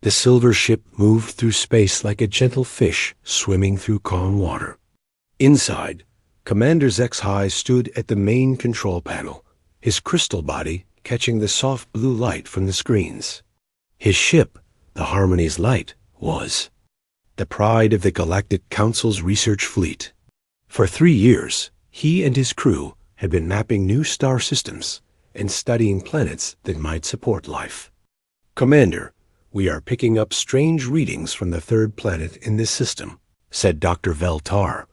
The silver ship moved through space like a gentle fish swimming through calm water. Inside, Commander HFY stood at the main control panel, his crystal body catching the soft blue light from the screens. His ship, the Harmony's Light, was the pride of the Galactic Council's research fleet. For 3 years, he and his crew had been mapping new star systems and studying planets that might support life. "Commander, we are picking up strange readings from the third planet in this system," said Dr. Veltar,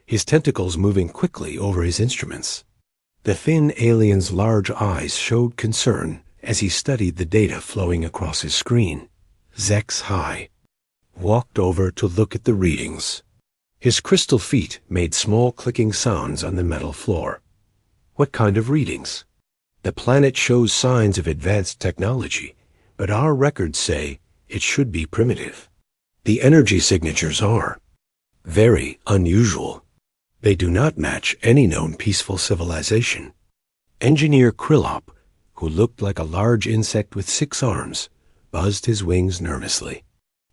his tentacles moving quickly over his instruments. The thin alien's large eyes showed concern as he studied the data flowing across his screen. HFY walked over to look at the readings. His crystal feet made small clicking sounds on the metal floor. "What kind of readings?" "The planet shows signs of advanced technology, but our records say it should be primitive. The energy signatures are very unusual. They do not match any known peaceful civilization." Engineer Krillop, who looked like a large insect with 6 arms, buzzed his wings nervously.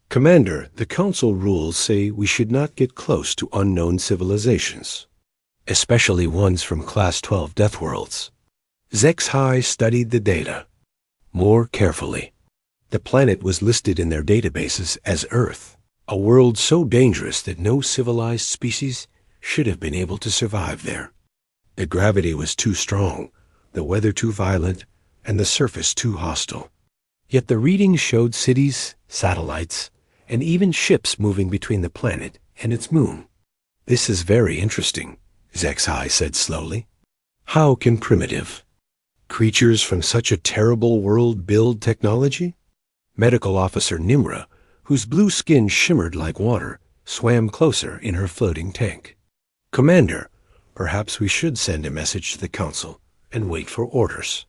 "Commander, the Council rules say we should not get close to unknown civilizations, especially ones from Class 12 Deathworlds." HFY studied the data more carefully. The planet was listed in their databases as Earth, a world so dangerous that no civilized species should have been able to survive there. The gravity was too strong, the weather too violent, and the surface too hostile. Yet the readings showed cities, satellites, and even ships moving between the planet and its moon. "This is very interesting," HFY said slowly. "How can primitive creatures from such a terrible world build technology?" Medical Officer Nimra, whose blue skin shimmered like water, swam closer in her floating tank. "Commander, perhaps we should send a message to the Council and wait for orders."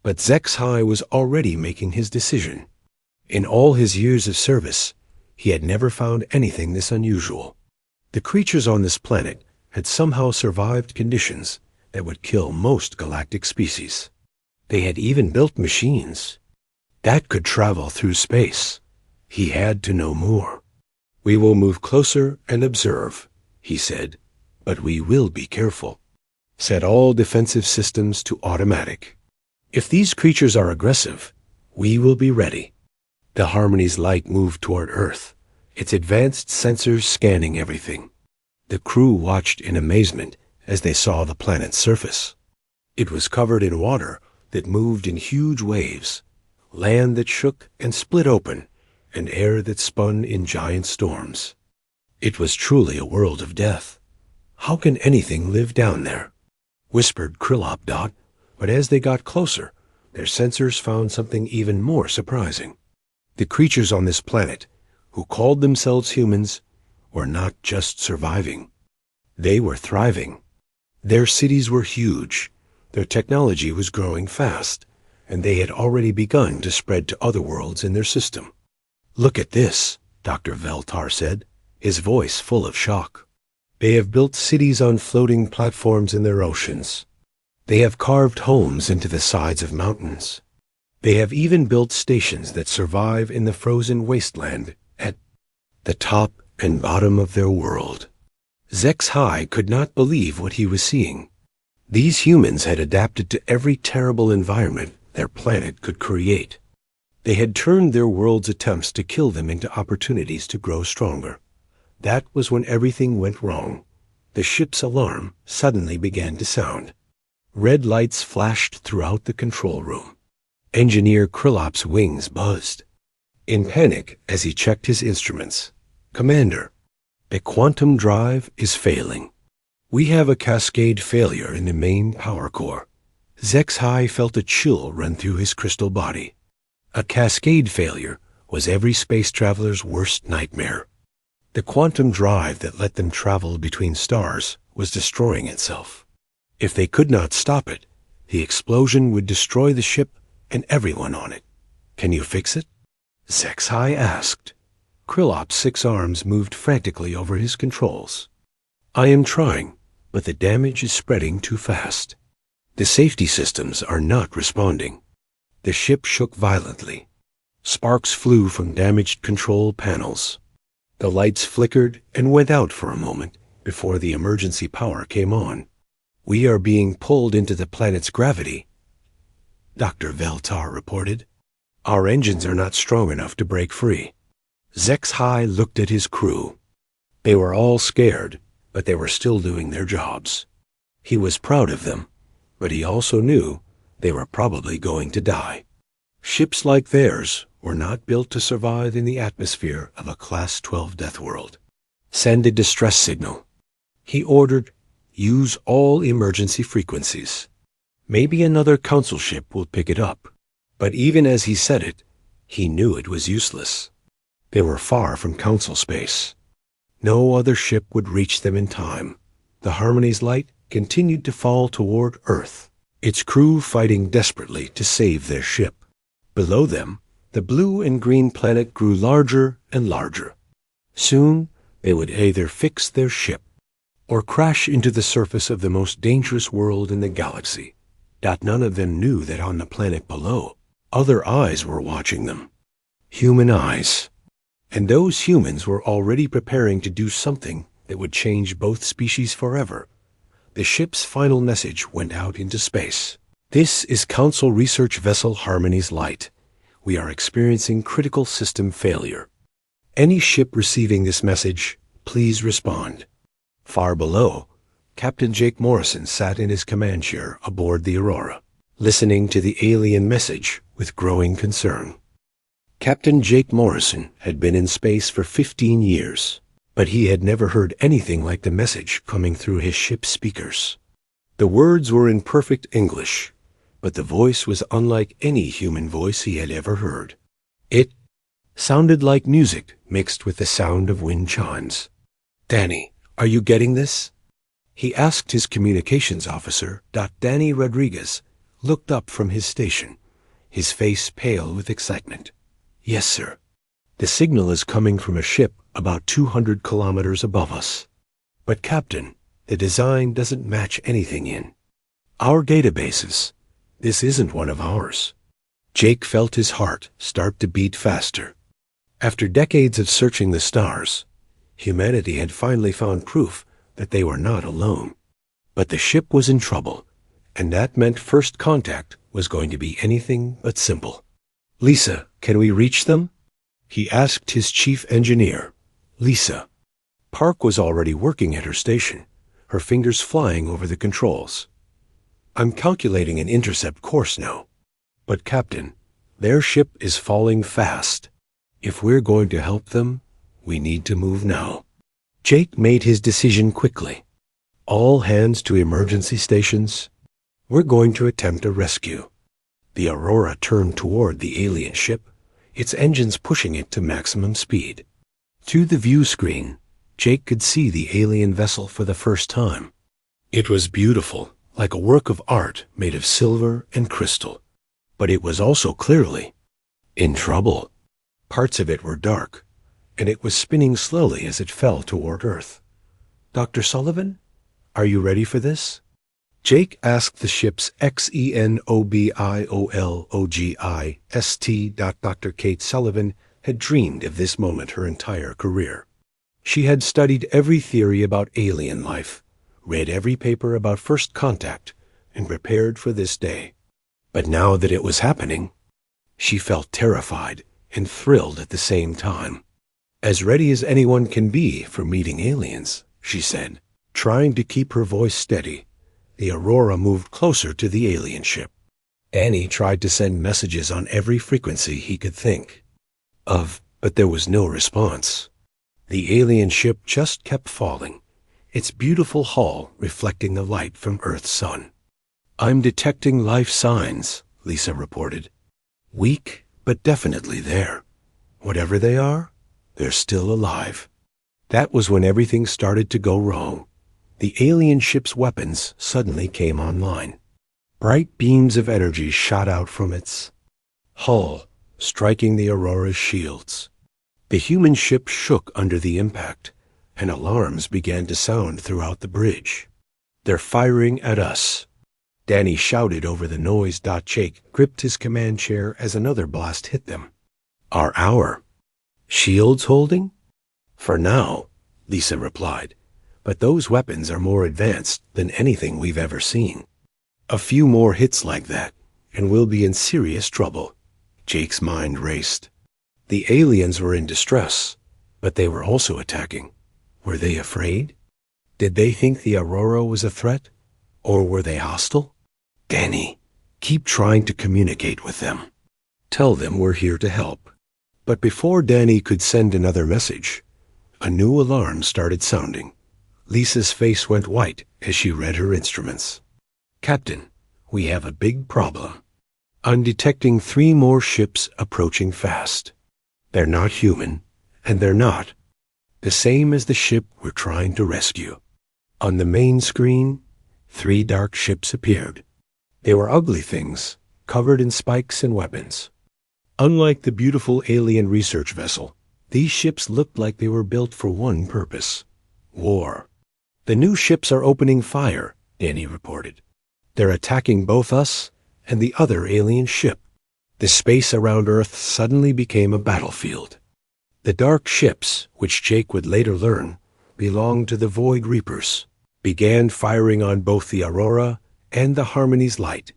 But HFY was already making his decision. In all his years of service, he had never found anything this unusual. The creatures on this planet had somehow survived conditions that would kill most galactic species. They had even built machines that could travel through space. He had to know more. "We will move closer and observe," he said, "but we will be careful. Set all defensive systems to automatic. If these creatures are aggressive, we will be ready." The Harmony's Light moved toward Earth, its advanced sensors scanning everything. The crew watched in amazement as they saw the planet's surface. It was covered in water that moved in huge waves, land that shook and split open, and air that spun in giant storms. It was truly a world of death. "How can anything live down there?" whispered Krillop Dot, but as they got closer, their sensors found something even more surprising. The creatures on this planet, who called themselves humans, were not just surviving. They were thriving. Their cities were huge, their technology was growing fast, and they had already begun to spread to other worlds in their system. "Look at this," Dr. Veltar said, his voice full of shock. "They have built cities on floating platforms in their oceans. They have carved homes into the sides of mountains. They have even built stations that survive in the frozen wasteland at the top and bottom of their world." HFY could not believe what he was seeing. These humans had adapted to every terrible environment their planet could create. They had turned their world's attempts to kill them into opportunities to grow stronger. That was when everything went wrong. The ship's alarm suddenly began to sound. Red lights flashed throughout the control room. Engineer Krillop's wings buzzed. In panic, as he checked his instruments, "Commander, the quantum drive is failing. We have a cascade failure in the main power core." HFY felt a chill run through his crystal body. A cascade failure was every space traveler's worst nightmare. The quantum drive that let them travel between stars was destroying itself. If they could not stop it, the explosion would destroy the ship and everyone on it. "Can you fix it?" HFY asked. Krillop's 6 arms moved frantically over his controls. "I am trying, but the damage is spreading too fast. The safety systems are not responding." The ship shook violently. Sparks flew from damaged control panels. The lights flickered and went out for a moment before the emergency power came on. "We are being pulled into the planet's gravity," Dr. Veltar reported. "Our engines are not strong enough to break free." Zexhai looked at his crew. They were all scared, but they were still doing their jobs. He was proud of them, but he also knew they were probably going to die. Ships like theirs were not built to survive in the atmosphere of a Class 12 death world. "Send a distress signal," he ordered. "Use all emergency frequencies. Maybe another council ship will pick it up." But even as he said it, he knew it was useless. They were far from council space. No other ship would reach them in time. The Harmony's light continued to fall toward Earth, its crew fighting desperately to save their ship. Below them, the blue and green planet grew larger and larger. Soon, they would either fix their ship or crash into the surface of the most dangerous world in the galaxy. None of them knew that on the planet below, other eyes were watching them. Human eyes. And those humans were already preparing to do something that would change both species forever. The ship's final message went out into space. "This is Council Research Vessel Harmony's Light. We are experiencing critical system failure. Any ship receiving this message, please respond." Far below, Captain Jake Morrison sat in his command chair aboard the Aurora, listening to the alien message with growing concern. Captain Jake Morrison had been in space for 15 years, but he had never heard anything like the message coming through his ship's speakers. The words were in perfect English, but the voice was unlike any human voice he had ever heard. It sounded like music mixed with the sound of wind chimes. "Danny, are you getting this?" He asked his communications officer. Danny Rodriguez looked up from his station, his face pale with excitement. "Yes, sir. The signal is coming from a ship about 200 kilometers above us. But, Captain, the design doesn't match anything in our databases. This isn't one of ours." Jake felt his heart start to beat faster. After decades of searching the stars, humanity had finally found proof that they were not alone. But the ship was in trouble, and that meant first contact was going to be anything but simple. "Lisa, can we reach them?" he asked his chief engineer, Lisa. Park was already working at her station, her fingers flying over the controls. "I'm calculating an intercept course now. But, Captain, their ship is falling fast. If we're going to help them, we need to move now." Jake made his decision quickly. "All hands to emergency stations. We're going to attempt a rescue." The Aurora turned toward the alien ship, its engines pushing it to maximum speed. Through the view screen, Jake could see the alien vessel for the first time. It was beautiful, like a work of art made of silver and crystal. But it was also clearly in trouble. Parts of it were dark, and it was spinning slowly as it fell toward Earth. "Dr. Sullivan, are you ready for this?" Jake asked the ship's XENOBIOLOGIST. Dr. Kate Sullivan had dreamed of this moment her entire career. She had studied every theory about alien life, read every paper about first contact, and prepared for this day. But now that it was happening, she felt terrified and thrilled at the same time. "As ready as anyone can be for meeting aliens," she said, trying to keep her voice steady. The Aurora moved closer to the alien ship. Danny tried to send messages on every frequency he could think of, but there was no response. The alien ship just kept falling, its beautiful hull reflecting the light from Earth's sun. "I'm detecting life signs," Lisa reported. "Weak, but definitely there. Whatever they are, they're still alive." That was when everything started to go wrong. The alien ship's weapons suddenly came online. Bright beams of energy shot out from its hull, striking the Aurora's shields. The human ship shook under the impact, and alarms began to sound throughout the bridge. "They're firing at us," Danny shouted over the noise. Jake gripped his command chair as another blast hit them. Are our shields holding? For now, Lisa replied, but those weapons are more advanced than anything we've ever seen. A few more hits like that, and we'll be in serious trouble. Jake's mind raced. The aliens were in distress, but they were also attacking. Were they afraid? Did they think the Aurora was a threat? Or were they hostile? Danny, keep trying to communicate with them. Tell them we're here to help. But before Danny could send another message, a new alarm started sounding. Lisa's face went white as she read her instruments. Captain, we have a big problem. I'm detecting 3 more ships approaching fast. They're not human, and they're not the same as the ship we're trying to rescue. On the main screen, 3 dark ships appeared. They were ugly things, covered in spikes and weapons. Unlike the beautiful alien research vessel, these ships looked like they were built for one purpose: war. The new ships are opening fire, Danny reported. They're attacking both us and the other alien ship. The space around Earth suddenly became a battlefield. The dark ships, which Jake would later learn belonged to the Void Reapers, began firing on both the Aurora and the Harmony's light.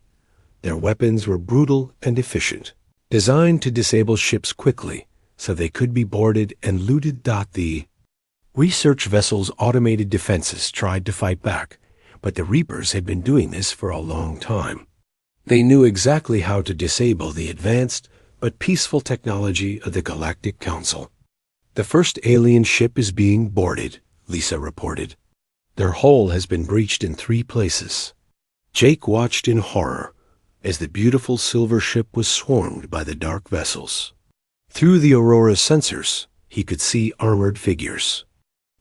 Their weapons were brutal and efficient, designed to disable ships quickly so they could be boarded and looted. The research vessel's automated defenses tried to fight back, but the Reapers had been doing this for a long time. They knew exactly how to disable the advanced but peaceful technology of the Galactic Council. The first alien ship is being boarded, Lisa reported. Their hull has been breached in 3 places. Jake watched in horror as the beautiful silver ship was swarmed by the dark vessels. Through the Aurora's sensors, he could see armored figures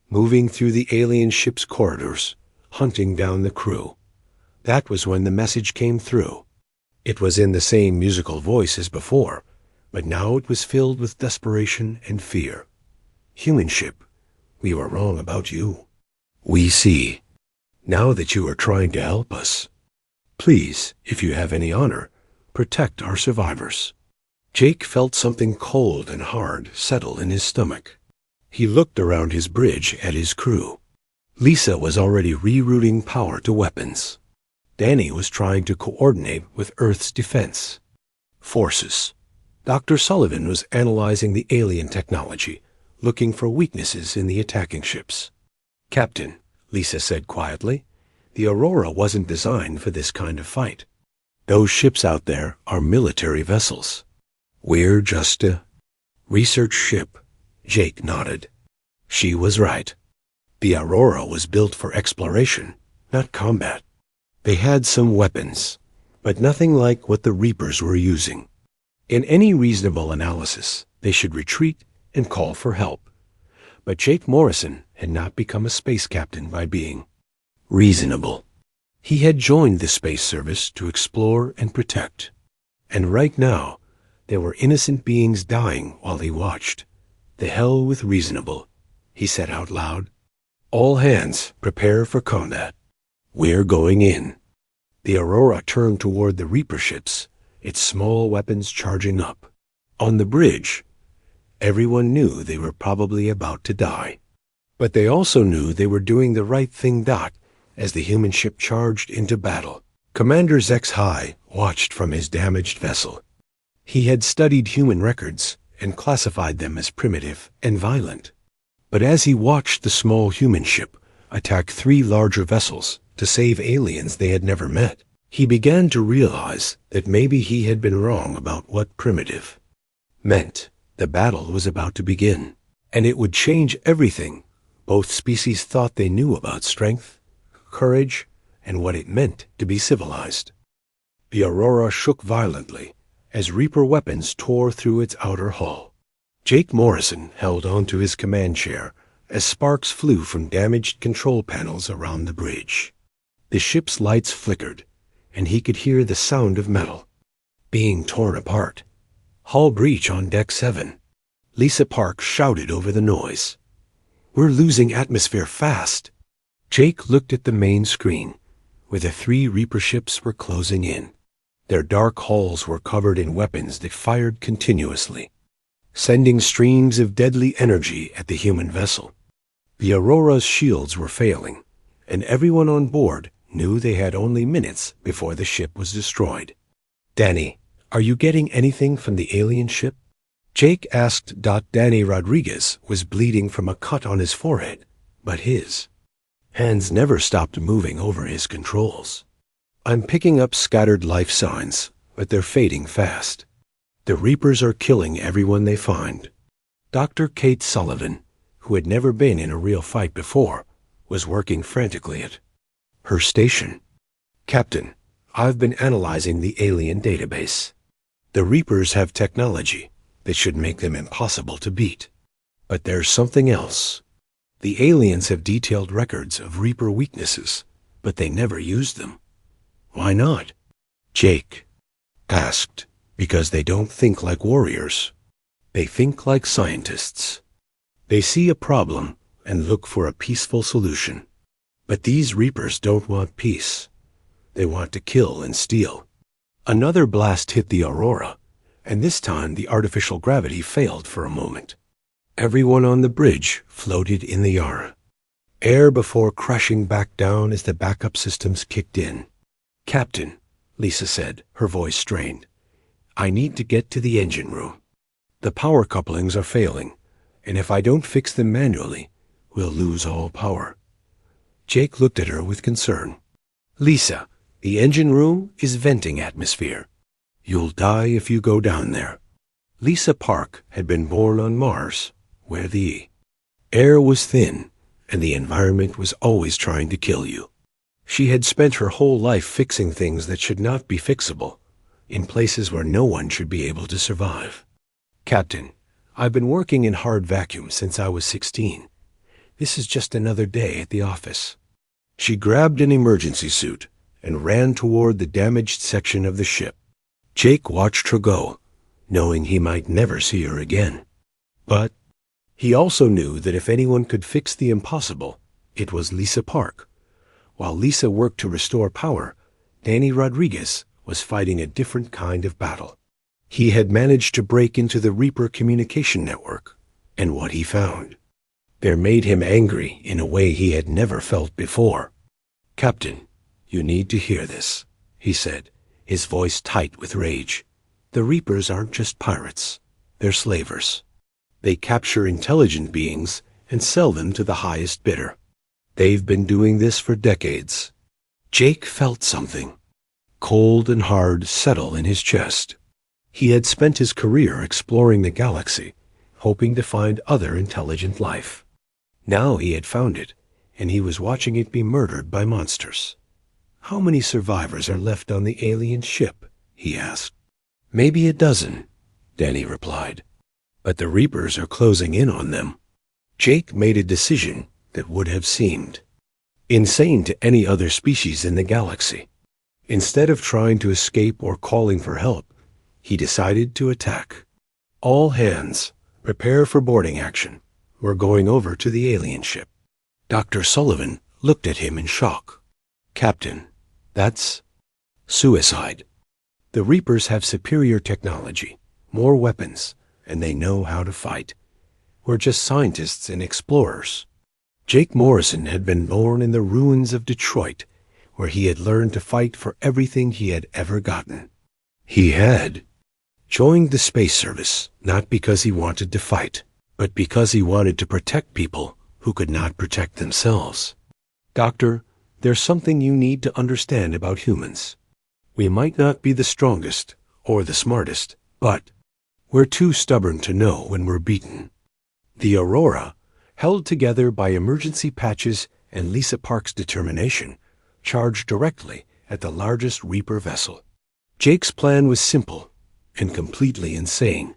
moving through the alien ship's corridors, hunting down the crew. That was when the message came through. It was in the same musical voice as before, but now it was filled with desperation and fear. Human ship, we were wrong about you. We see. Now that you are trying to help us, please, if you have any honor, protect our survivors. Jake felt something cold and hard settle in his stomach. He looked around his bridge at his crew. Lisa was already rerouting power to weapons. Danny was trying to coordinate with Earth's defense forces. Dr. Sullivan was analyzing the alien technology, looking for weaknesses in the attacking ships. Captain, Lisa said quietly, the Aurora wasn't designed for this kind of fight. Those ships out there are military vessels. We're just a research ship. Jake nodded. She was right. The Aurora was built for exploration, not combat. They had some weapons, but nothing like what the Reapers were using. In any reasonable analysis, they should retreat and call for help. But Jake Morrison had not become a space captain by being reasonable. He had joined the space service to explore and protect. And right now, there were innocent beings dying while he watched. The hell with reasonable, he said out loud. All hands, prepare for combat. We're going in. The Aurora turned toward the Reaper ships, its small weapons charging up. On the bridge, everyone knew they were probably about to die. But they also knew they were doing the right thing. As the human ship charged into battle, Commander Zex High watched from his damaged vessel. He had studied human records and classified them as primitive and violent. But as he watched the small human ship attack 3 larger vessels to save aliens they had never met, he began to realize that maybe he had been wrong about what primitive meant. The battle was about to begin, and it would change everything both species thought they knew about strength, courage, and what it meant to be civilized. The Aurora shook violently as Reaper weapons tore through its outer hull. Jake Morrison held onto his command chair as sparks flew from damaged control panels around the bridge. The ship's lights flickered, and he could hear the sound of metal being torn apart. Hull breach on Deck 7. Lisa Park shouted over the noise. We're losing atmosphere fast. Jake looked at the main screen, where the 3 Reaper ships were closing in. Their dark hulls were covered in weapons that fired continuously. sending streams of deadly energy at the human vessel. The Aurora's shields were failing, and everyone on board knew they had only minutes before the ship was destroyed. "Danny, are you getting anything from the alien ship?" Jake asked. Danny Rodriguez was bleeding from a cut on his forehead, but his hands never stopped moving over his controls. "I'm picking up scattered life signs, but they're fading fast. The Reapers are killing everyone they find." Dr. Kate Sullivan, who had never been in a real fight before, was working frantically at her station. "Captain, I've been analyzing the alien database. The Reapers have technology that should make them impossible to beat. But there's something else. The aliens have detailed records of Reaper weaknesses, but they never used them." "Why not?" Jake asked. "Because they don't think like warriors. They think like scientists. They see a problem and look for a peaceful solution. But these Reapers don't want peace. They want to kill and steal." Another blast hit the Aurora, and this time the artificial gravity failed for a moment. Everyone on the bridge floated in the air before crashing back down as the backup systems kicked in. "Captain," Lisa said, her voice strained, "I need to get to the engine room. The power couplings are failing, and if I don't fix them manually, we'll lose all power." Jake looked at her with concern. "Lisa, the engine room is venting atmosphere. You'll die if you go down there." Lisa Park had been born on Mars, where the air was thin and the environment was always trying to kill you. She had spent her whole life fixing things that should not be fixable, in places where no one should be able to survive. "Captain, I've been working in hard vacuums since I was 16. This is just another day at the office." She grabbed an emergency suit and ran toward the damaged section of the ship. Jake watched her go, knowing he might never see her again. But he also knew that if anyone could fix the impossible, it was Lisa Park. While Lisa worked to restore power, Danny Rodriguez was fighting a different kind of battle. He had managed to break into the Reaper communication network, and what he found there made him angry in a way he had never felt before. "Captain, you need to hear this," he said, his voice tight with rage. "The Reapers aren't just pirates. They're slavers. They capture intelligent beings and sell them to the highest bidder. They've been doing this for decades." Jake felt something cold and hard settle in his chest. He had spent his career exploring the galaxy, hoping to find other intelligent life. Now he had found it, and he was watching it be murdered by monsters. "How many survivors are left on the alien ship?" he asked. "Maybe a dozen," Danny replied. "But the Reapers are closing in on them." Jake made a decision that would have seemed insane to any other species in the galaxy. Instead of trying to escape or calling for help, he decided to attack. "All hands, prepare for boarding action. We're going over to the alien ship." Dr. Sullivan looked at him in shock. "Captain, that's suicide. The Reapers have superior technology, more weapons, and they know how to fight. We're just scientists and explorers." Jake Morrison had been born in the ruins of Detroit, where he had learned to fight for everything he had ever gotten. He had joined the space service not because he wanted to fight, but because he wanted to protect people who could not protect themselves. "Doctor, there's something you need to understand about humans. We might not be the strongest or the smartest, but we're too stubborn to know when we're beaten." The Aurora, held together by emergency patches and Lisa Park's determination, charged directly at the largest Reaper vessel. Jake's plan was simple and completely insane.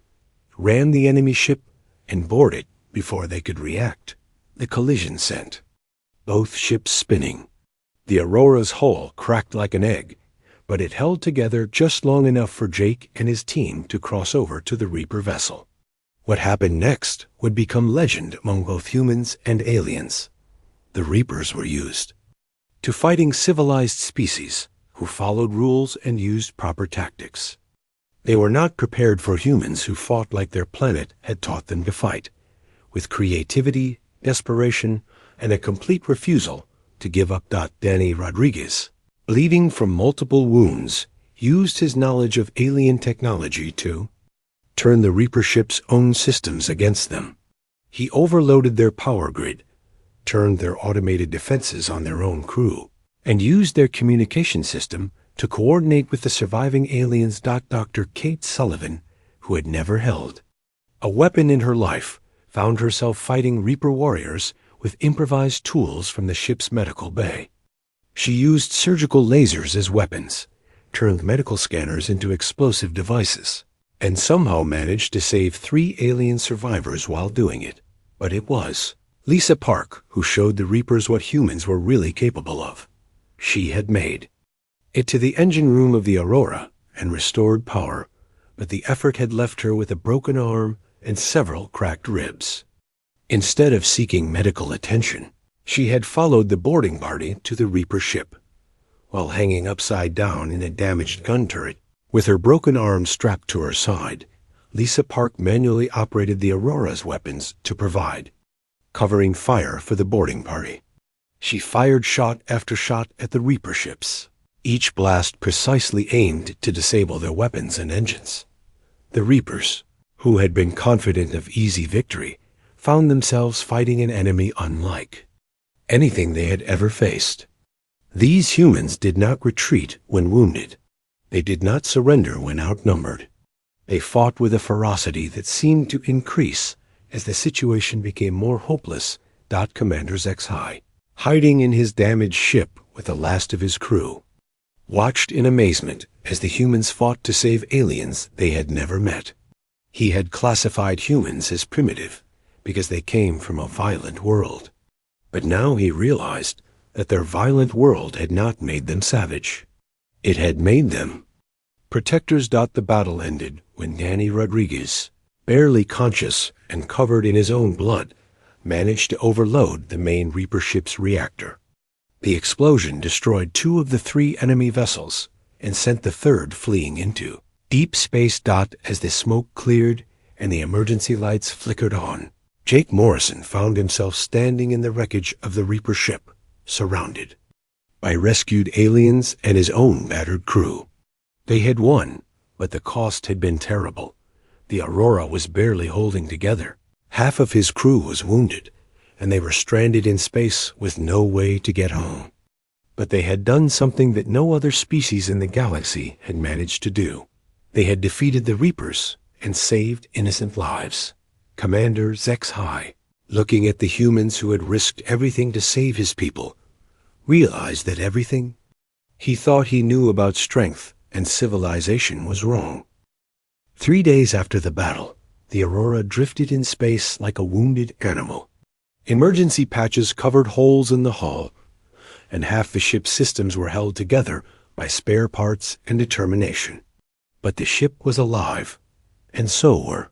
Ram the enemy ship and board it before they could react. The collision sent both ships spinning. The Aurora's hull cracked like an egg, but it held together just long enough for Jake and his team to cross over to the Reaper vessel. What happened next would become legend among both humans and aliens. The Reapers were used to fighting civilized species who followed rules and used proper tactics. They were not prepared for humans who fought like their planet had taught them to fight, with creativity, desperation, and a complete refusal to give up. Danny Rodriguez, bleeding from multiple wounds, used his knowledge of alien technology to turn the Reaper ship's own systems against them. He overloaded their power grid, turned their automated defenses on their own crew, and used their communication system to coordinate with the surviving aliens. Dr. Kate Sullivan, who had never held a weapon in her life, found herself fighting Reaper warriors with improvised tools from the ship's medical bay. She used surgical lasers as weapons, turned medical scanners into explosive devices, and somehow managed to save 3 alien survivors while doing it. But it was Lisa Park who showed the Reapers what humans were really capable of. She had made it to the engine room of the Aurora and restored power, but the effort had left her with a broken arm and several cracked ribs. Instead of seeking medical attention, she had followed the boarding party to the Reaper ship. While hanging upside down in a damaged gun turret, with her broken arm strapped to her side, Lisa Park manually operated the Aurora's weapons to provide covering fire for the boarding party. She fired shot after shot at the Reaper ships, each blast precisely aimed to disable their weapons and engines. The Reapers, who had been confident of easy victory, found themselves fighting an enemy unlike anything they had ever faced. These humans did not retreat when wounded. They did not surrender when outnumbered. They fought with a ferocity that seemed to increase as the situation became more hopeless. Commander Zex-High, hiding in his damaged ship with the last of his crew, watched in amazement as the humans fought to save aliens they had never met. He had classified humans as primitive because they came from a violent world. But now he realized that their violent world had not made them savage. It had made them protectors. The battle ended when Danny Rodriguez, barely conscious and covered in his own blood, managed to overload the main Reaper ship's reactor. The explosion destroyed 2 of the 3 enemy vessels and sent the 3rd fleeing into deep space. As the smoke cleared and the emergency lights flickered on, Jake Morrison found himself standing in the wreckage of the Reaper ship, surrounded by rescued aliens and his own battered crew. They had won, but the cost had been terrible. The Aurora was barely holding together. Half of his crew was wounded, and they were stranded in space with no way to get home. But they had done something that no other species in the galaxy had managed to do. They had defeated the Reapers and saved innocent lives. Commander Zex-High, looking at the humans who had risked everything to save his people, realized that everything he thought he knew about strength and civilization was wrong. 3 days after the battle, the Aurora drifted in space like a wounded animal. Emergency patches covered holes in the hull, and half the ship's systems were held together by spare parts and determination. But the ship was alive, and so were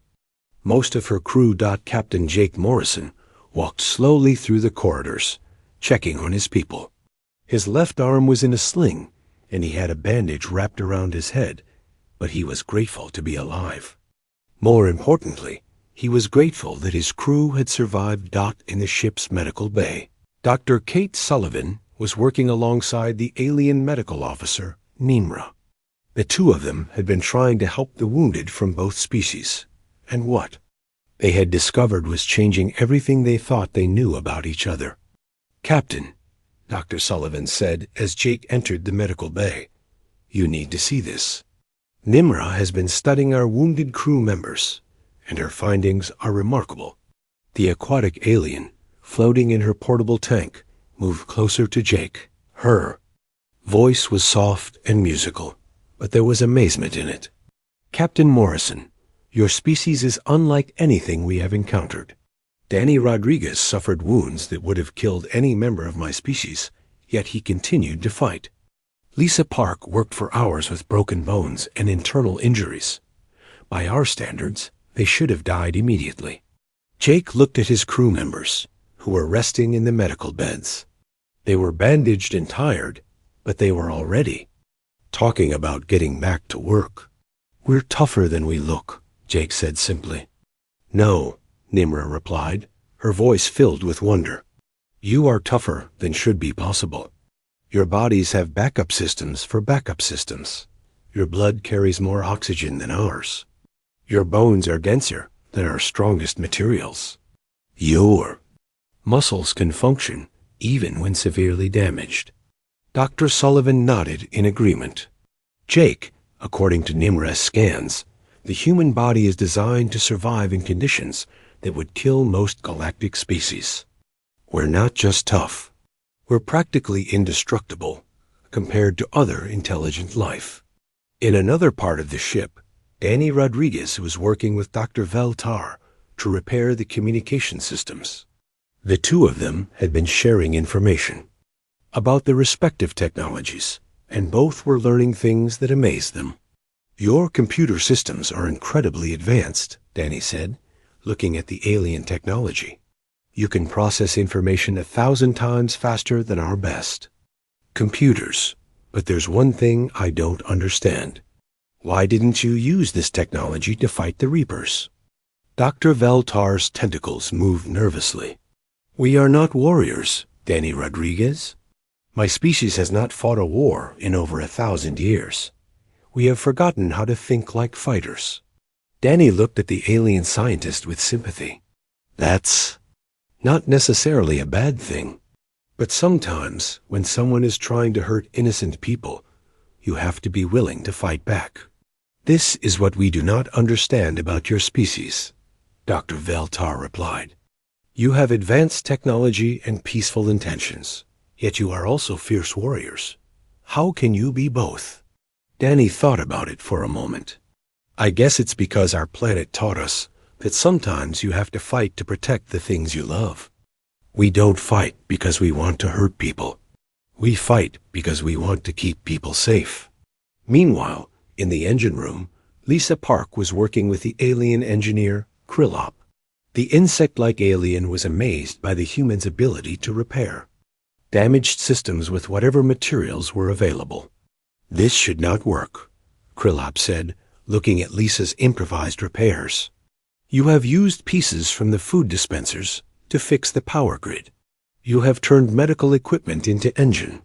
most of her crew. Captain Jake Morrison walked slowly through the corridors, checking on his people. His left arm was in a sling, and he had a bandage wrapped around his head, but he was grateful to be alive. More importantly, he was grateful that his crew had survived. In the ship's medical bay, Dr. Kate Sullivan was working alongside the alien medical officer, Nimra. The 2 of them had been trying to help the wounded from both species, and what they had discovered was changing everything they thought they knew about each other. "Captain," Dr. Sullivan said as Jake entered the medical bay, "you need to see this. Nimra has been studying our wounded crew members, and her findings are remarkable." The aquatic alien, floating in her portable tank, moved closer to Jake. Her voice was soft and musical, but there was amazement in it. "Captain Morrison, your species is unlike anything we have encountered. Danny Rodriguez suffered wounds that would have killed any member of my species, yet he continued to fight. Lisa Park worked for hours with broken bones and internal injuries. By our standards, they should have died immediately." Jake looked at his crew members, who were resting in the medical beds. They were bandaged and tired, but they were already talking about getting back to work. We're tougher than we look, Jake said simply. No, Nimra replied, her voice filled with wonder. You are tougher than should be possible. Your bodies have backup systems for backup systems. Your blood carries more oxygen than ours. Your bones are denser than our strongest materials. Your muscles can function even when severely damaged. Dr. Sullivan nodded in agreement. Jake, according to Nimra's scans, the human body is designed to survive in conditions that would kill most galactic species. We're not just tough. We're practically indestructible compared to other intelligent life. In another part of the ship, Danny Rodriguez was working with Dr. Veltar to repair the communication systems. The two of them had been sharing information about their respective technologies, and both were learning things that amazed them. Your computer systems are incredibly advanced, Danny said, looking at the alien technology. You can process information 1,000 times faster than our best. Computers. But there's one thing I don't understand. Why didn't you use this technology to fight the Reapers? Dr. Veltar's tentacles moved nervously. We are not warriors, Danny Rodriguez. My species has not fought a war in over 1,000 years. We have forgotten how to think like fighters. Danny looked at the alien scientist with sympathy. That's not necessarily a bad thing. But sometimes, when someone is trying to hurt innocent people, you have to be willing to fight back. This is what we do not understand about your species, Dr. Veltar replied. You have advanced technology and peaceful intentions, yet you are also fierce warriors. How can you be both? Danny thought about it for a moment. I guess it's because our planet taught us that sometimes you have to fight to protect the things you love. We don't fight because we want to hurt people. We fight because we want to keep people safe. Meanwhile, in the engine room, Lisa Park was working with the alien engineer, Krillop. The insect-like alien was amazed by the human's ability to repair damaged systems with whatever materials were available. This should not work, Krillop said, looking at Lisa's improvised repairs. You have used pieces from the food dispensers to fix the power grid. You have turned medical equipment into engine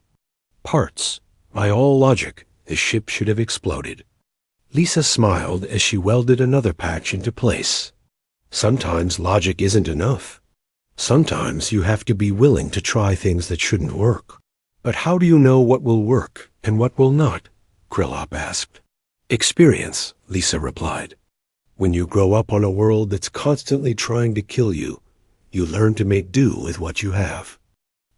parts. By all logic, the ship should have exploded. Lisa smiled as she welded another patch into place. Sometimes logic isn't enough. Sometimes you have to be willing to try things that shouldn't work. But how do you know what will work and what will not? Krillop asked. Experience, Lisa replied. When you grow up on a world that's constantly trying to kill you, you learn to make do with what you have.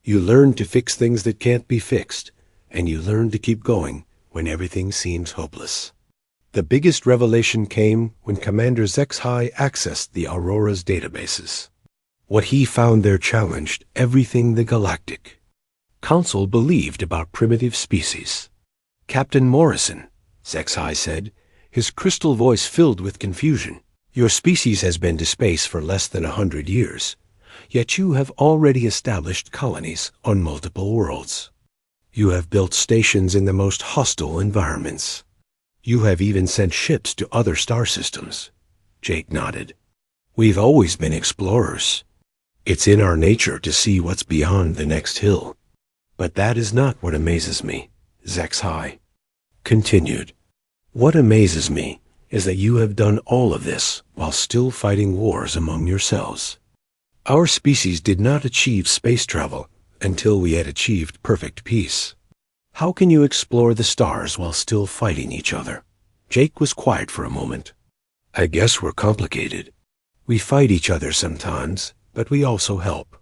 You learn to fix things that can't be fixed, and you learn to keep going when everything seems hopeless. The biggest revelation came when Commander Zexhai accessed the Aurora's databases. What he found there challenged everything the Galactic Council believed about primitive species. Captain Morrison, Zexhai said, his crystal voice filled with confusion. Your species has been to space for less than 100 years, yet you have already established colonies on multiple worlds. You have built stations in the most hostile environments. You have even sent ships to other star systems. Jake nodded. We've always been explorers. It's in our nature to see what's beyond the next hill. But that is not what amazes me, Zexhai continued. What amazes me is that you have done all of this while still fighting wars among yourselves. Our species did not achieve space travel until we had achieved perfect peace. How can you explore the stars while still fighting each other? Jake was quiet for a moment. I guess we're complicated. We fight each other sometimes, but we also help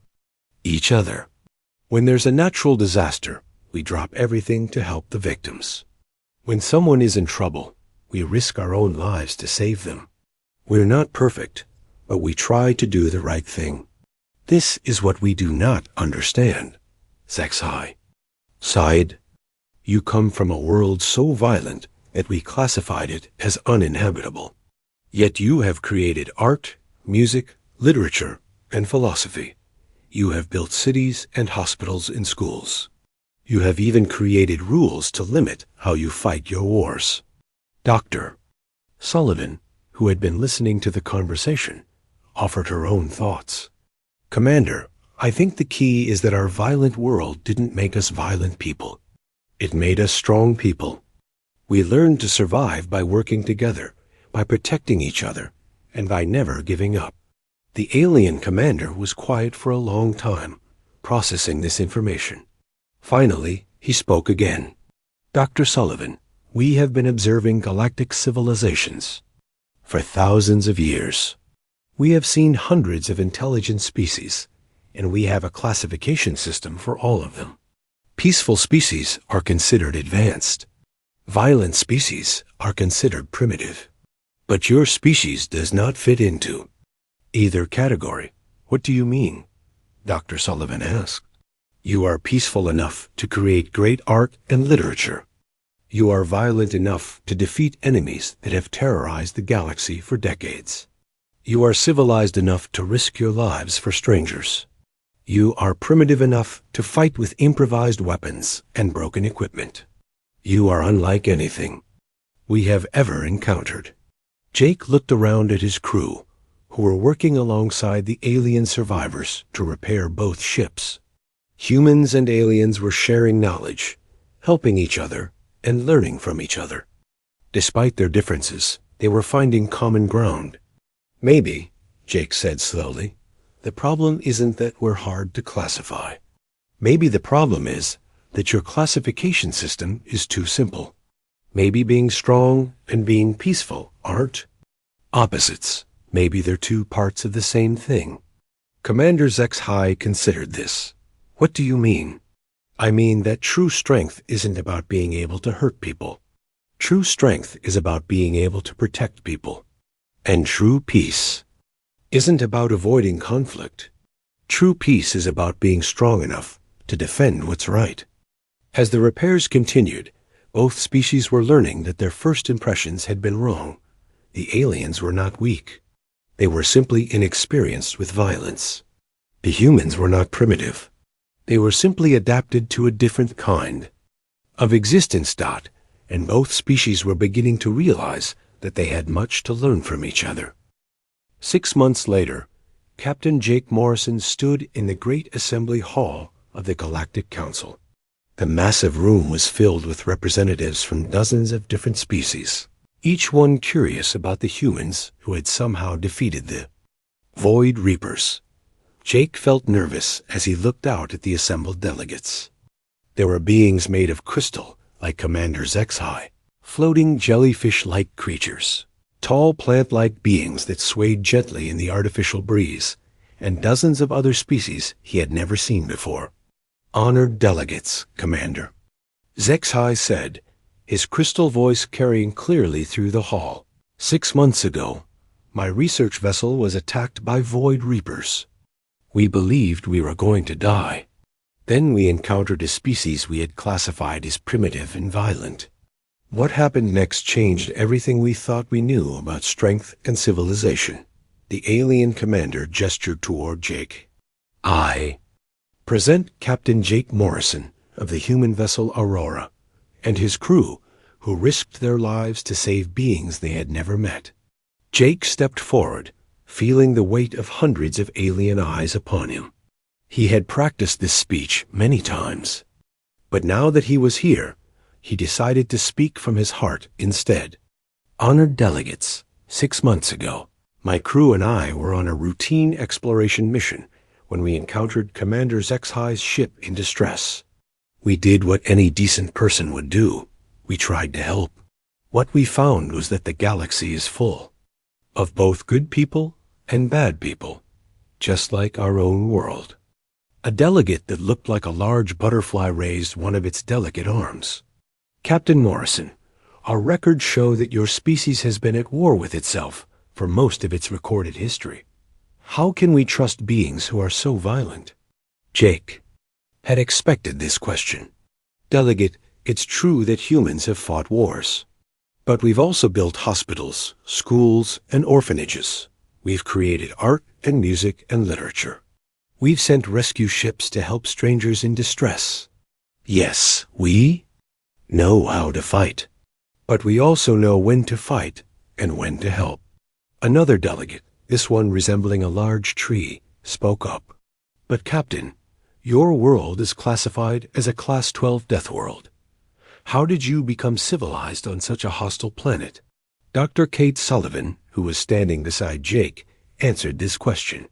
each other. When there's a natural disaster, we drop everything to help the victims. When someone is in trouble, we risk our own lives to save them. We're not perfect, but we try to do the right thing. This is what we do not understand, Zexhai sighed. You come from a world so violent that we classified it as uninhabitable. Yet you have created art, music, literature, and philosophy. You have built cities and hospitals and schools. You have even created rules to limit how you fight your wars. Doctor, Sullivan, who had been listening to the conversation, offered her own thoughts. Commander, I think the key is that our violent world didn't make us violent people. It made us strong people. We learned to survive by working together, by protecting each other, and by never giving up. The alien commander was quiet for a long time, processing this information. Finally, he spoke again. Dr. Sullivan, we have been observing galactic civilizations for thousands of years. We have seen hundreds of intelligent species, and we have a classification system for all of them. Peaceful species are considered advanced. Violent species are considered primitive. But your species does not fit into either category. What do you mean? Dr. Sullivan asked. You are peaceful enough to create great art and literature. You are violent enough to defeat enemies that have terrorized the galaxy for decades. You are civilized enough to risk your lives for strangers. You are primitive enough to fight with improvised weapons and broken equipment. You are unlike anything we have ever encountered. Jake looked around at his crew, who were working alongside the alien survivors to repair both ships. Humans and aliens were sharing knowledge, helping each other, and learning from each other. Despite their differences, they were finding common ground. Maybe, Jake said slowly, the problem isn't that we're hard to classify. Maybe the problem is that your classification system is too simple. Maybe being strong and being peaceful aren't opposites. Maybe they're two parts of the same thing. Commander Zexhai considered this. What do you mean? I mean that true strength isn't about being able to hurt people. True strength is about being able to protect people. And true peace isn't about avoiding conflict. True peace is about being strong enough to defend what's right. As the repairs continued, both species were learning that their first impressions had been wrong. The aliens were not weak. They were simply inexperienced with violence. The humans were not primitive. They were simply adapted to a different kind of existence. And both species were beginning to realize that they had much to learn from each other. 6 months later, Captain Jake Morrison stood in the Great Assembly Hall of the Galactic Council. The massive room was filled with representatives from dozens of different species, each one curious about the humans who had somehow defeated the Void Reapers. Jake felt nervous as he looked out at the assembled delegates. There were beings made of crystal, like Commander Zexhai, floating jellyfish-like creatures, tall plant-like beings that swayed gently in the artificial breeze, and dozens of other species he had never seen before. Honored delegates, Commander, Zexhai said, his crystal voice carrying clearly through the hall. 6 months ago, my research vessel was attacked by Void Reapers. We believed we were going to die. Then we encountered a species we had classified as primitive and violent. What happened next changed everything we thought we knew about strength and civilization. The alien commander gestured toward Jake. I present Captain Jake Morrison of the human vessel Aurora and his crew who risked their lives to save beings they had never met. Jake stepped forward, feeling the weight of hundreds of alien eyes upon him. He had practiced this speech many times, but now that he was here, he decided to speak from his heart instead. Honored delegates, 6 months ago, my crew and I were on a routine exploration mission when we encountered Commander Zexhai's ship in distress. We did what any decent person would do. We tried to help. What we found was that the galaxy is full of both good people and bad people, just like our own world. A delegate that looked like a large butterfly raised one of its delicate arms. Captain Morrison, our records show that your species has been at war with itself for most of its recorded history. How can we trust beings who are so violent? Jake had expected this question. Delegate, it's true that humans have fought wars. But we've also built hospitals, schools, and orphanages. We've created art and music and literature. We've sent rescue ships to help strangers in distress. Yes, we know how to fight. But we also know when to fight and when to help. Another delegate, this one resembling a large tree, spoke up. "But Captain, your world is classified as a Class 12 death world. How did you become civilized on such a hostile planet?" Dr. Kate Sullivan, who was standing beside Jake, answered this question.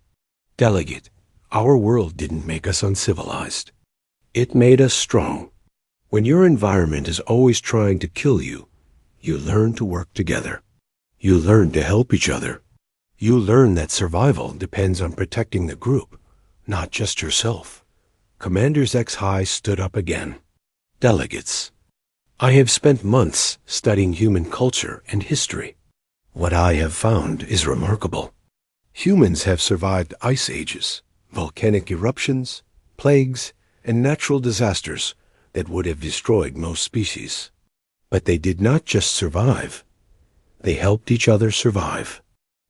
"Delegate, our world didn't make us uncivilized. It made us strong. When your environment is always trying to kill you, you learn to work together. You learn to help each other. You learn that survival depends on protecting the group, not just yourself." Commander Zex-High stood up again. "Delegates, I have spent months studying human culture and history. What I have found is remarkable. Humans have survived ice ages, volcanic eruptions, plagues, and natural disasters that would have destroyed most species. But they did not just survive. They helped each other survive."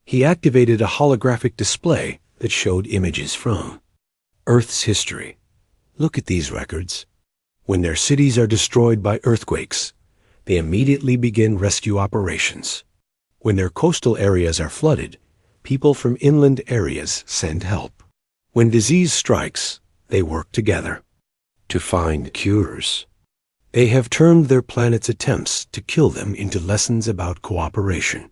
He activated a holographic display that showed images from Earth's history. "Look at these records. When their cities are destroyed by earthquakes, they immediately begin rescue operations. When their coastal areas are flooded, people from inland areas send help. When disease strikes, they work together to find cures. They have turned their planet's attempts to kill them into lessons about cooperation."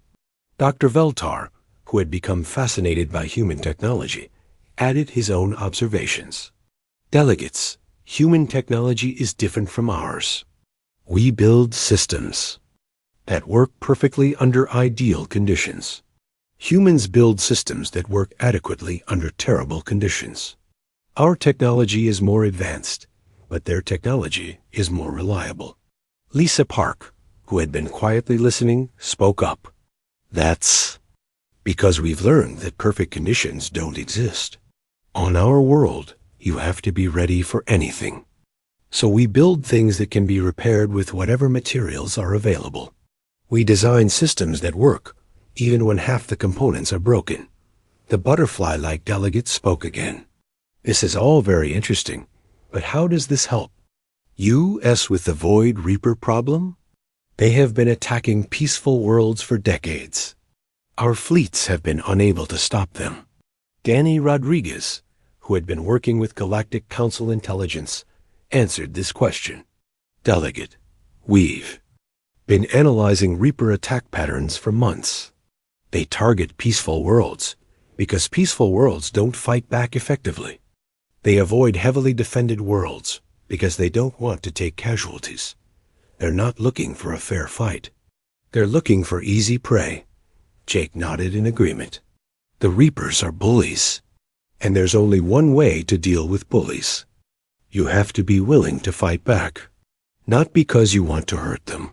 Dr. Veltar, who had become fascinated by human technology, added his own observations. "Delegates, human technology is different from ours. We build systems that work perfectly under ideal conditions. Humans build systems that work adequately under terrible conditions. Our technology is more advanced, but their technology is more reliable." Lisa Park, who had been quietly listening, spoke up. "That's because we've learned that perfect conditions don't exist. On our world, you have to be ready for anything. So we build things that can be repaired with whatever materials are available. We design systems that work, even when half the components are broken." The butterfly-like delegate spoke again. "This is all very interesting, but how does this help us with the Void Reaper problem? They have been attacking peaceful worlds for decades. Our fleets have been unable to stop them." Danny Rodriguez, who had been working with Galactic Council Intelligence, answered this question. "Delegate, we've been analyzing Reaper attack patterns for months. They target peaceful worlds because peaceful worlds don't fight back effectively. They avoid heavily defended worlds because they don't want to take casualties. They're not looking for a fair fight. They're looking for easy prey." Jake nodded in agreement. "The Reapers are bullies, and there's only one way to deal with bullies. You have to be willing to fight back, not because you want to hurt them,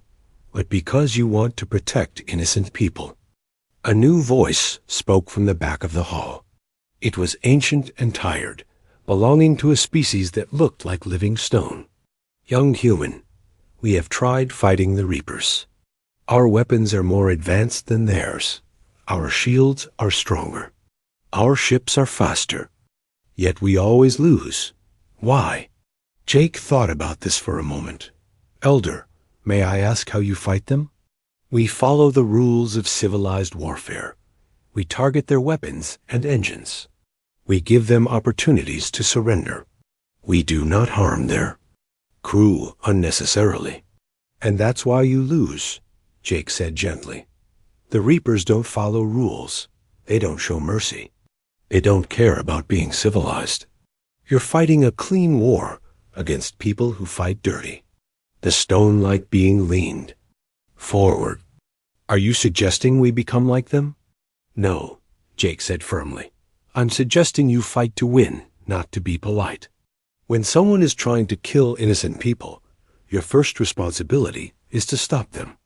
but because you want to protect innocent people." A new voice spoke from the back of the hall. It was ancient and tired, belonging to a species that looked like living stone. "Young human, we have tried fighting the Reapers. Our weapons are more advanced than theirs. Our shields are stronger. Our ships are faster. Yet we always lose. Why?" Jake thought about this for a moment. "Elder, may I ask how you fight them?" "We follow the rules of civilized warfare. We target their weapons and engines. We give them opportunities to surrender. We do not harm their crew unnecessarily." "And that's why you lose," Jake said gently. "The Reapers don't follow rules. They don't show mercy. They don't care about being civilized. You're fighting a clean war against people who fight dirty. The stone-like being leaned forward. Are you suggesting we become like them?" "No," Jake said firmly. "I'm suggesting you fight to win, not to be polite. When someone is trying to kill innocent people, your first responsibility is to stop them.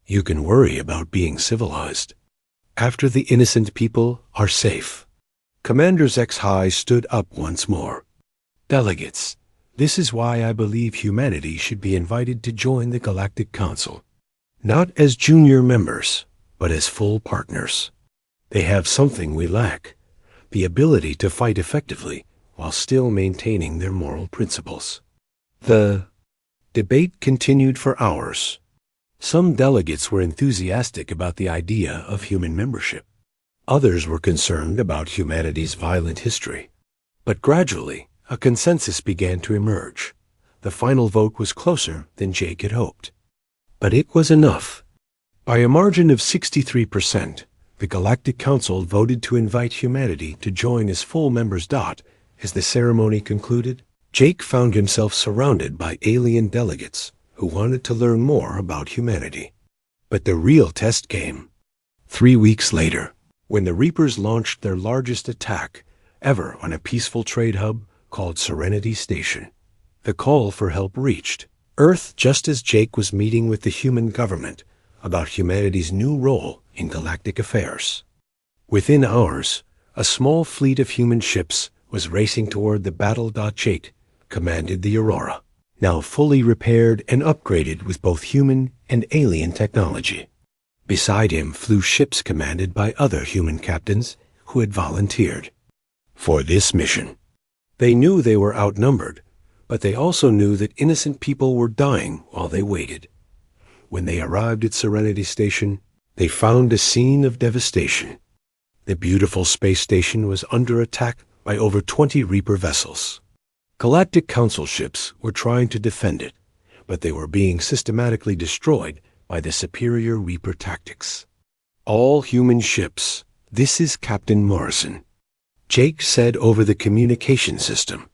You can worry about being civilized after the innocent people are safe." Commander Zex-High stood up once more. "Delegates, this is why I believe humanity should be invited to join the Galactic Council. Not as junior members, but as full partners. They have something we lack, the ability to fight effectively while still maintaining their moral principles." The debate continued for hours. Some delegates were enthusiastic about the idea of human membership. Others were concerned about humanity's violent history. But gradually, a consensus began to emerge. The final vote was closer than Jake had hoped. But it was enough. By a margin of 63%, the Galactic Council voted to invite humanity to join as full members. As the ceremony concluded, Jake found himself surrounded by alien delegates who wanted to learn more about humanity. But the real test came 3 weeks later, when the Reapers launched their largest attack ever on a peaceful trade hub called Serenity Station. The call for help reached Earth just as Jake was meeting with the human government about humanity's new role in galactic affairs. Within hours, a small fleet of human ships was racing toward the battle. Jake commanded the Aurora, now fully repaired and upgraded with both human and alien technology. Beside him flew ships commanded by other human captains who had volunteered for this mission. They knew they were outnumbered, but they also knew that innocent people were dying while they waited. When they arrived at Serenity Station, they found a scene of devastation. The beautiful space station was under attack by over 20 Reaper vessels. Galactic Council ships were trying to defend it, but they were being systematically destroyed by the superior Reaper tactics. All human ships, this is Captain Morrison. Jake said over the communication system,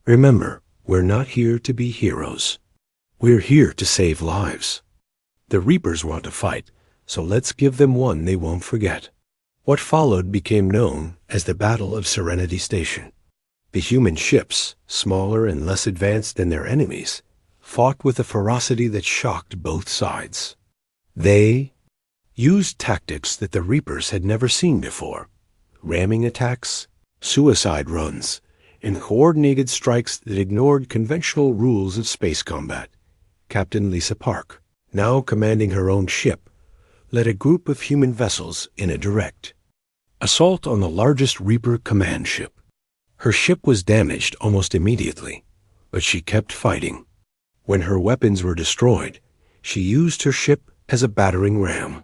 "Remember, we're not here to be heroes. We're here to save lives. The Reapers want to fight, so let's give them one they won't forget." What followed became known as the Battle of Serenity Station. The human ships, smaller and less advanced than their enemies, fought with a ferocity that shocked both sides. They used tactics that the Reapers had never seen before: ramming attacks, suicide runs, and coordinated strikes that ignored conventional rules of space combat. Captain Lisa Park, now commanding her own ship, led a group of human vessels in a direct assault on the largest Reaper command ship. Her ship was damaged almost immediately, but she kept fighting. When her weapons were destroyed, she used her ship as a battering ram.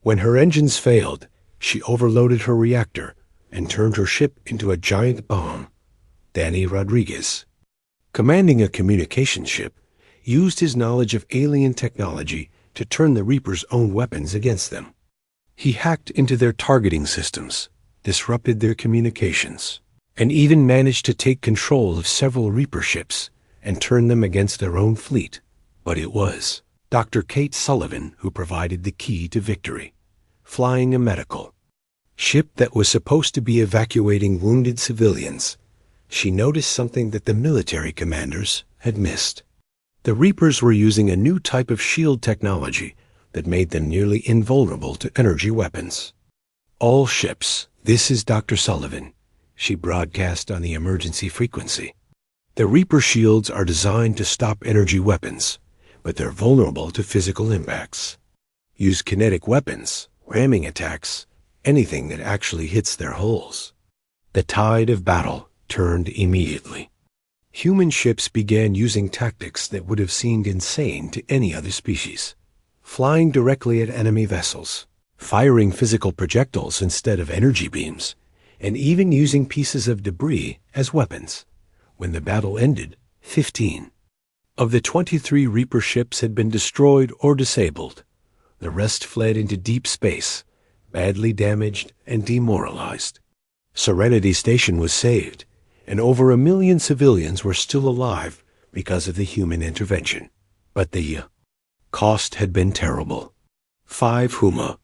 When her engines failed, she overloaded her reactor and turned her ship into a giant bomb. Danny Rodriguez, commanding a communication ship, used his knowledge of alien technology to turn the Reapers' own weapons against them. He hacked into their targeting systems, disrupted their communications, and even managed to take control of several Reaper ships and turn them against their own fleet. But it was Dr. Kate Sullivan who provided the key to victory, flying a medical ship that was supposed to be evacuating wounded civilians. She noticed something that the military commanders had missed. The Reapers were using a new type of shield technology that made them nearly invulnerable to energy weapons. "All ships, this is Dr. Sullivan," she broadcast on the emergency frequency. "The Reaper shields are designed to stop energy weapons, but they're vulnerable to physical impacts. Use kinetic weapons, ramming attacks, anything that actually hits their hulls." The tide of battle turned immediately. Human ships began using tactics that would have seemed insane to any other species: flying directly at enemy vessels, firing physical projectiles instead of energy beams, and even using pieces of debris as weapons. When the battle ended, 15 of the 23 Reaper ships had been destroyed or disabled. The rest fled into deep space, badly damaged and demoralized. Serenity Station was saved, and over 1 million civilians were still alive because of the human intervention. But the cost had been terrible. 5 Huma,